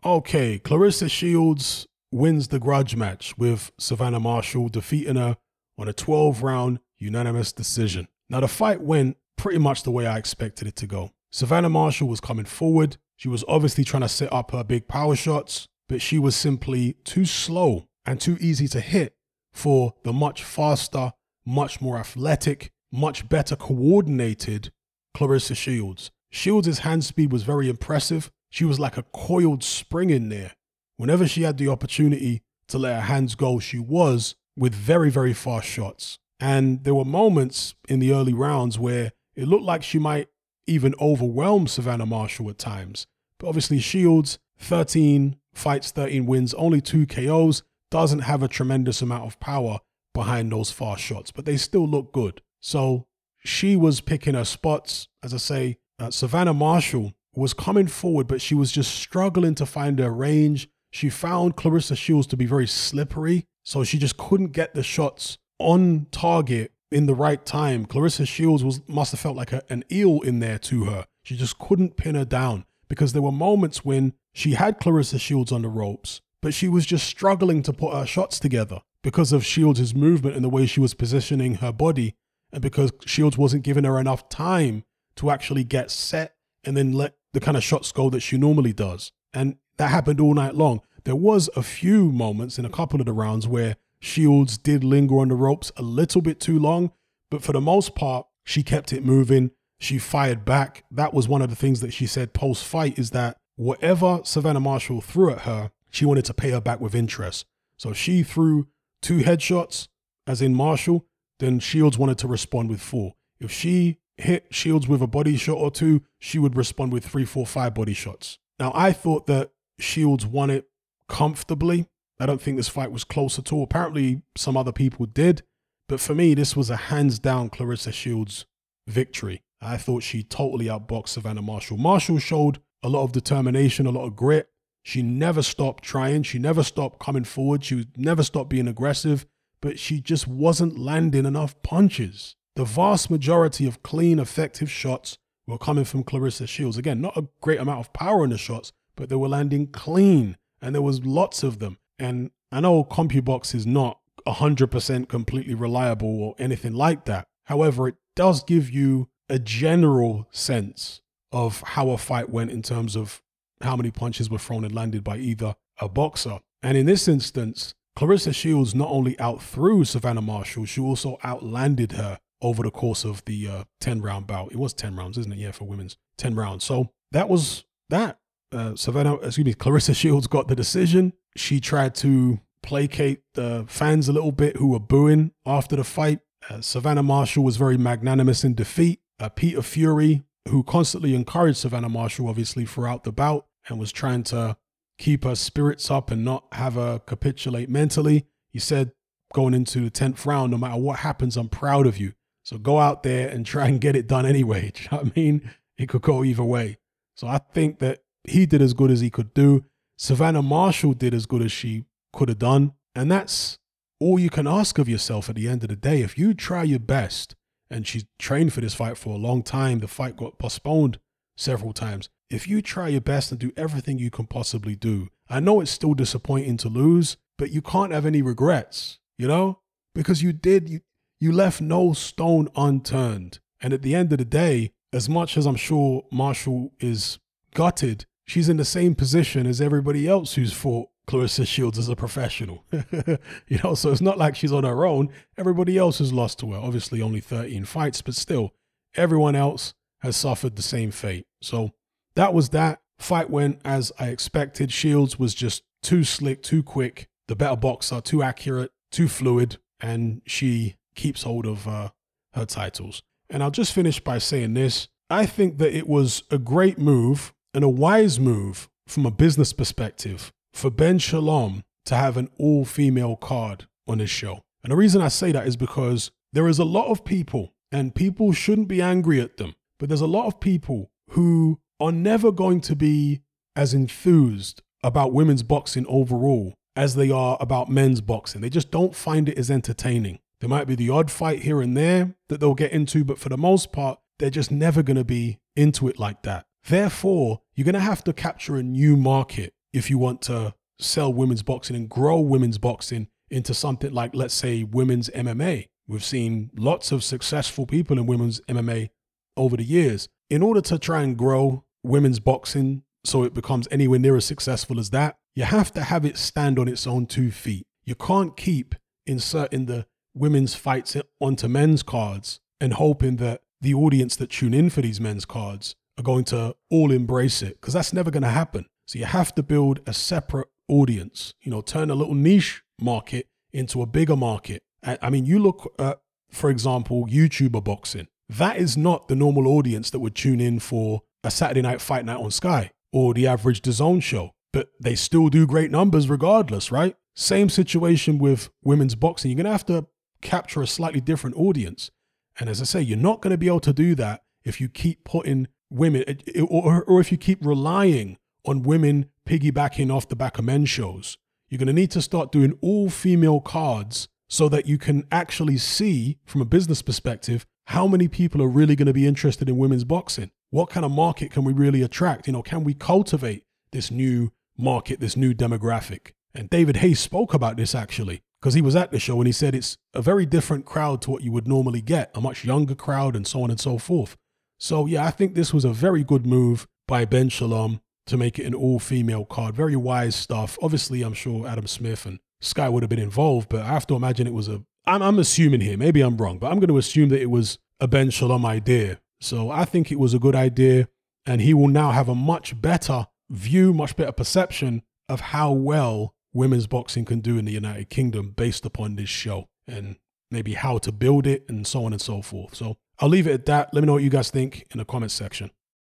Okay, Claressa Shields wins the grudge match with Savannah Marshall, defeating her on a 12-round unanimous decision. Now, the fight went pretty much the way I expected it to go. Savannah Marshall was coming forward. She was obviously trying to set up her big power shots, but she was simply too slow and too easy to hit for the much faster, much more athletic, much better coordinated Claressa Shields. Shields' hand speed was very impressive. She was like a coiled spring in there. Whenever she had the opportunity to let her hands go, she was with very, very fast shots. And there were moments in the early rounds where it looked like she might even overwhelm Savannah Marshall at times. But obviously Shields, 13 fights, 13 wins, only 2 KOs, doesn't have a tremendous amount of power behind those fast shots, but they still look good. So she was picking her spots. As I say, Savannah Marshall was coming forward, but she was just struggling to find her range. She found Claressa Shields to be very slippery, so she just couldn't get the shots on target in the right time. Claressa Shields must have felt like an eel in there to her. She just couldn't pin her down because there were moments when she had Claressa Shields on the ropes, but she was just struggling to put her shots together because of Shields' movement and the way she was positioning her body, and because Shields wasn't giving her enough time to actually get set and then let the kind of shots go that she normally does. And that happened all night long. There was a few moments in a couple of the rounds where Shields did linger on the ropes a little bit too long, but for the most part, she kept it moving. She fired back. That was one of the things that she said post-fight, is that whatever Savannah Marshall threw at her, she wanted to pay her back with interest. So she threw 2 headshots, as in Marshall, then Shields wanted to respond with 4. If she hit Shields with a body shot or 2, she would respond with 3, 4, 5 body shots. Now, I thought that Shields won it comfortably. I don't think this fight was close at all. Apparently, some other people did. But for me, this was a hands-down Claressa Shields victory. I thought she totally outboxed Savannah Marshall. Marshall showed a lot of determination, a lot of grit. She never stopped trying. She never stopped coming forward. She never stopped being aggressive. But she just wasn't landing enough punches. The vast majority of clean, effective shots were coming from Claressa Shields. Again, not a great amount of power in the shots, but they were landing clean, and there was lots of them. And I know CompuBox is not 100% completely reliable or anything like that. However, it does give you a general sense of how a fight went in terms of how many punches were thrown and landed by either a boxer. And in this instance, Claressa Shields not only outthrew Savannah Marshall, she also outlanded her over the course of the 10-round bout. It was 10 rounds, isn't it? Yeah, for women's 10 rounds. So that was that. Claressa Shields got the decision. She tried to placate the fans a little bit who were booing after the fight. Savannah Marshall was very magnanimous in defeat. Peter Fury, who constantly encouraged Savannah Marshall, obviously, throughout the bout and was trying to keep her spirits up and not have her capitulate mentally. He said, going into the 10th round, no matter what happens, I'm proud of you. So go out there and try and get it done anyway. Do you know what I mean? It could go either way. So I think that he did as good as he could do. Savannah Marshall did as good as she could have done. And that's all you can ask of yourself at the end of the day. If you try your best, and she's trained for this fight for a long time, the fight got postponed several times. If you try your best and do everything you can possibly do, I know it's still disappointing to lose, but you can't have any regrets, you know? Because you left no stone unturned. And at the end of the day, as much as I'm sure Marshall is gutted, she's in the same position as everybody else who's fought Claressa Shields as a professional. You know, so it's not like she's on her own. Everybody else has lost to her. Obviously only 13 fights, but still, everyone else has suffered the same fate. So that was that. Fight went as I expected. Shields was just too slick, too quick, the better boxer, too accurate, too fluid, and she keeps hold of her titles. And I'll just finish by saying this. I think that it was a great move and a wise move from a business perspective for Ben Shalom to have an all-female card on his show. And the reason I say that is because there is a lot of people, and people shouldn't be angry at them, but there's a lot of people who are never going to be as enthused about women's boxing overall as they are about men's boxing. They just don't find it as entertaining. There might be the odd fight here and there that they'll get into, but for the most part, they're just never going to be into it like that. Therefore, you're going to have to capture a new market if you want to sell women's boxing and grow women's boxing into something like, let's say, women's MMA. We've seen lots of successful people in women's MMA over the years. In order to try and grow women's boxing so it becomes anywhere near as successful as that, you have to have it stand on its own 2 feet. You can't keep inserting the women's fights onto men's cards and hoping that the audience that tune in for these men's cards are going to all embrace it, because that's never going to happen. So you have to build a separate audience, turn a little niche market into a bigger market. I mean, you look at, for example, YouTuber boxing. That is not the normal audience that would tune in for a Saturday night fight night on Sky or the average DAZN show, but they still do great numbers regardless, right? Same situation with women's boxing. You're going to have to capture a slightly different audience. And as I say, you're not going to be able to do that if you keep putting women, or if you keep relying on women piggybacking off the back of men's shows. You're going to need to start doing all female cards so that you can actually see from a business perspective how many people are really going to be interested in women's boxing. What kind of market can we really attract? Can we cultivate this new market, this new demographic? And David Hayes spoke about this actually, because he was at the show and he said it's a very different crowd to what you would normally get, a much younger crowd and so on and so forth. So yeah, I think this was a very good move by Ben Shalom to make it an all-female card. Very wise stuff. Obviously, I'm sure Adam Smith and Sky would have been involved, but I have to imagine it was I'm assuming here, maybe I'm wrong, but I'm going to assume that it was a Ben Shalom idea. So I think it was a good idea, and he will now have a much better view, much better perception of how well women's boxing can do in the United Kingdom based upon this show, and maybe how to build it and so on and so forth. So I'll leave it at that. Let me know what you guys think in the comments section.